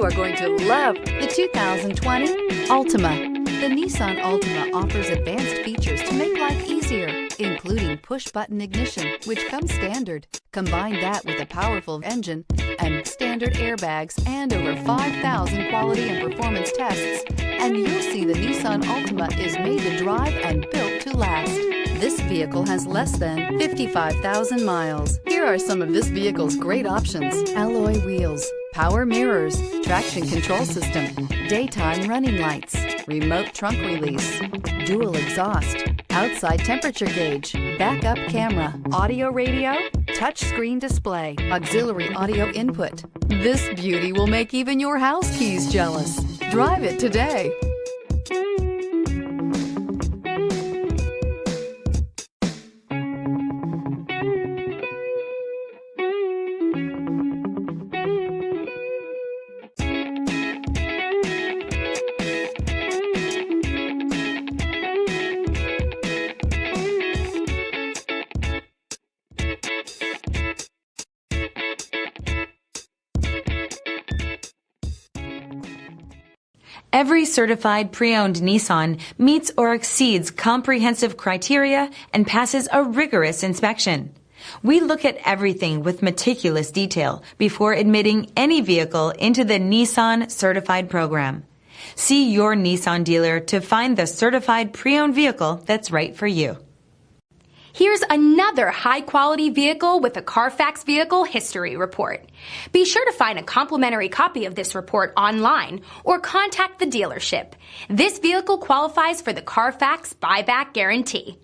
You are going to love the 2020 Altima. The Nissan Altima offers advanced features to make life easier, including push-button ignition, which comes standard. Combine that with a powerful engine and standard airbags and over 5,000 quality and performance tests, and you'll see the Nissan Altima is made to drive and built to last. This vehicle has less than 55,000 miles. Here are some of this vehicle's great options: alloy wheels, power mirrors, traction control system, daytime running lights, remote trunk release, dual exhaust, outside temperature gauge, backup camera, audio radio, touchscreen display, auxiliary audio input. This beauty will make even your house keys jealous. Drive it today. Every certified pre-owned Nissan meets or exceeds comprehensive criteria and passes a rigorous inspection. We look at everything with meticulous detail before admitting any vehicle into the Nissan Certified program. See your Nissan dealer to find the certified pre-owned vehicle that's right for you. Here's another high-quality vehicle with a Carfax Vehicle History Report. Be sure to find a complimentary copy of this report online or contact the dealership. This vehicle qualifies for the Carfax Buyback Guarantee.